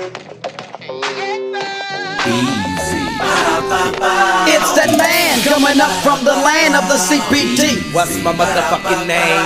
Easy. It's that man coming up from the land of the CPT. What's my motherfucking name?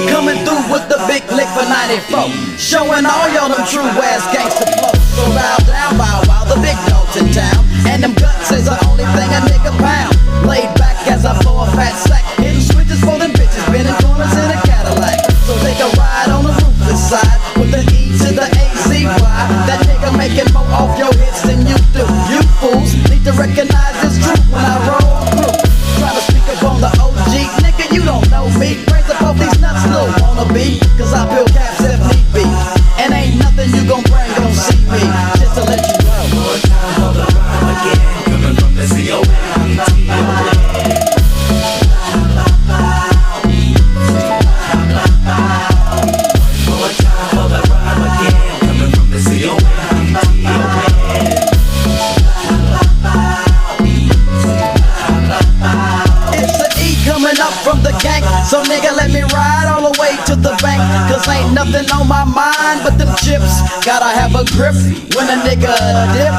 Coming through with the big lick for 94. Showing all y'all them true ass gangsta flows. So bow down, bow wow, the big dogs in town. And them guts is the only thing a nigga pound. Laid back as I blow a fat sack. Hitting switches for them bitches, bending corners in a Cadillac. So take a ride on the roofless side with the E to the A-Z-Y. That nigga making more off your hits than you do. You fools need to recognize this truth when I roll through. Try to speak up on the OG, nigga, you don't know me. Raise up off these nuts, little wannabe. Cause I build caps if need be. And ain't nothing you gon' bring, gon' see me. Just to let you know. More time for the rhyme again. Coming from the C-O-M-B-T-O-N. From the gang, so nigga let me ride all the way to the bank. Cause ain't nothing on my mind but them chips. Gotta have a grip when a nigga dip.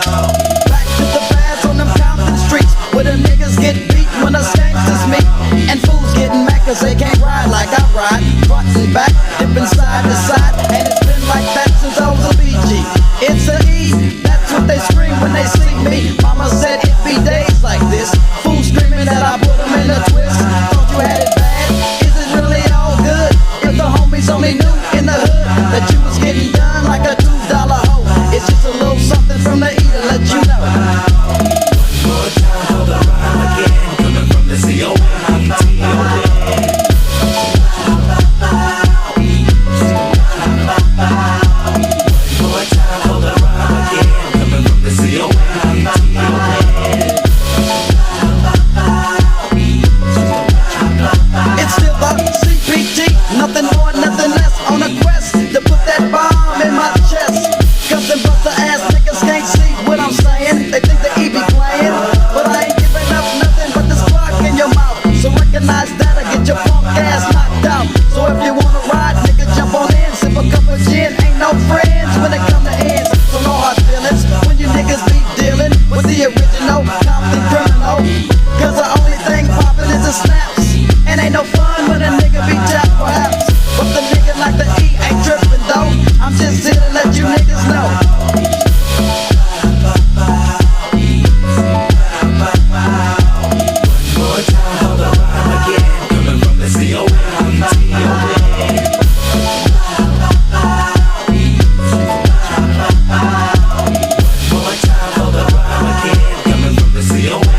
Back to the pads on them Compton streets, where the niggas get beat when the gangsters meet. And fools getting mad cause they can't ride like I ride. Front and back, dipping side to side. And it's been like that since I was a BG. It's an E, that's what they scream when they see me. Mama said it be days like this. Fools screaming that I put them in a twist. You had it bad, is it really all good? If the homies only knew in the hood that you was getting done like a $2 hoe. It's just a little something from the E to let you know. One more time for the rhyme again. Coming from the C-O-M-B-T-O-N. One more time for the rhyme again. Coming from the C-O-M-B-T-O-N. It's still the CPT, nothing more, nothing less. On a quest to put that bomb in my chest. Cause them buster ass niggas can't see what I'm saying. They think the E be playing, but I ain't giving up nothing but this clock in your mouth. So recognize that I get your punk ass knocked out. So if you wanna ride, nigga, jump on in. Sip a cup of gin, ain't no friends when it come to ends. So no hard feelings when you niggas be dealing with the original Compton criminal. Cause the only thing poppin' is the snaps. And ain't no fun when a nigga be tapped perhaps. But the nigga like the E ain't trippin' though. I'm just here to let you niggas know. One more time for the rhyme again. Coming from the C-O-M-B-T-O-N. One more time for the rhyme again. Coming from the C-O-M-B-T-O-N.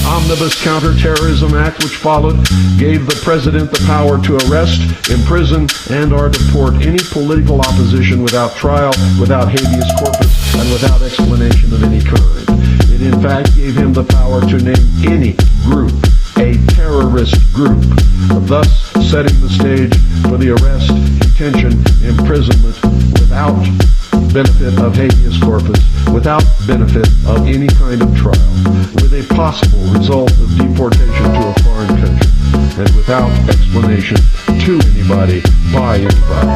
Omnibus Counterterrorism Act, which followed, gave the president the power to arrest, imprison, and/or deport any political opposition without trial, without habeas corpus, and without explanation of any kind. It in fact gave him the power to name any group a terrorist group, thus setting the stage for the arrest, detention, imprisonment without benefit of habeas corpus, without benefit of any kind of trial, with a possible result of deportation to a foreign country, and without explanation to anybody, by anybody.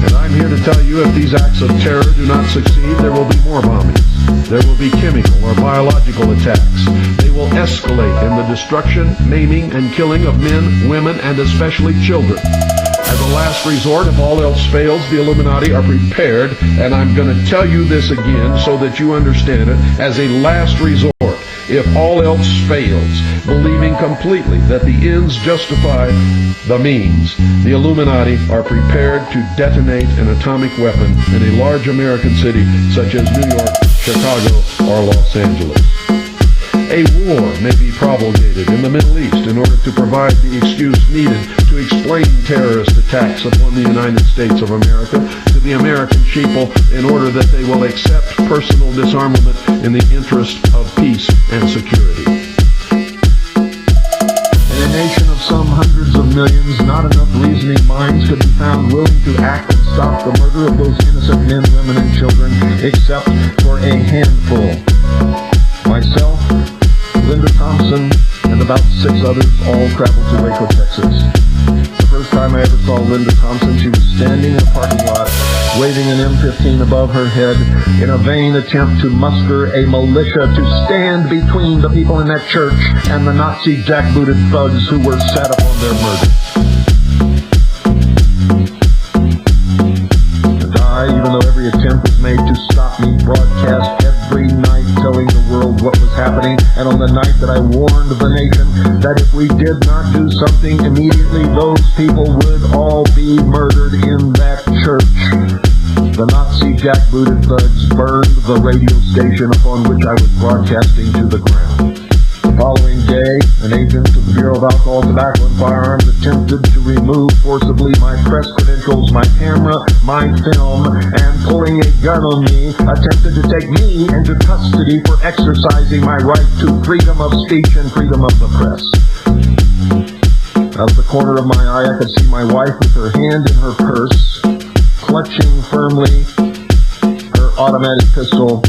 And I'm here to tell you, if these acts of terror do not succeed, there will be more bombings. There will be chemical or biological attacks. They will escalate in the destruction, maiming, and killing of men, women, and especially children. As a last resort, if all else fails, the Illuminati are prepared, and I'm going to tell you this again so that you understand it, as a last resort, if all else fails, believing completely that the ends justify the means, the Illuminati are prepared to detonate an atomic weapon in a large American city such as New York, Chicago, or Los Angeles. A war may be promulgated in the Middle East in order to provide the excuse needed to explain terrorist attacks upon the United States of America to the American people in order that they will accept personal disarmament in the interest of peace and security. In a nation of some hundreds of millions, not enough reasoning minds could be found willing to act and stop the murder of those innocent men, women, and children, except for a handful. Myself, Linda Thompson, and about 6 others all traveled to Waco, Texas. The first time I ever saw Linda Thompson, she was standing in a parking lot, waving an M15 above her head in a vain attempt to muster a militia to stand between the people in that church and the Nazi jackbooted thugs who were set upon their murder. And I, even though every attempt was made to stop me, broadcast every night telling the world what was happening, and on the night that I warned the nation that if we did not do something immediately, those people would all be murdered in that church. The Nazi jackbooted thugs burned the radio station upon which I was broadcasting to the ground. The following day, an agent of the Bureau of Alcohol, Tobacco, and Firearms attempted to remove forcibly my press credentials, my camera, my film, and pulling a gun on me, attempted to take me into custody for exercising my right to freedom of speech and freedom of the press. Out of the corner of my eye, I could see my wife with her hand in her purse, clutching firmly her automatic pistol,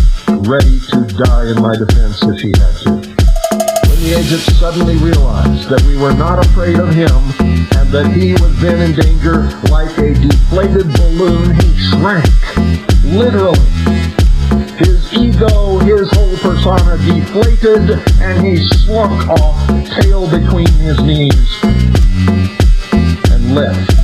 ready to die in my defense if she had to. When the agent suddenly realized that we were not afraid of him and that he was then in danger, like a deflated balloon, he shrank, literally. His ego, his whole persona deflated, and he slunk off, tail between his knees, and left.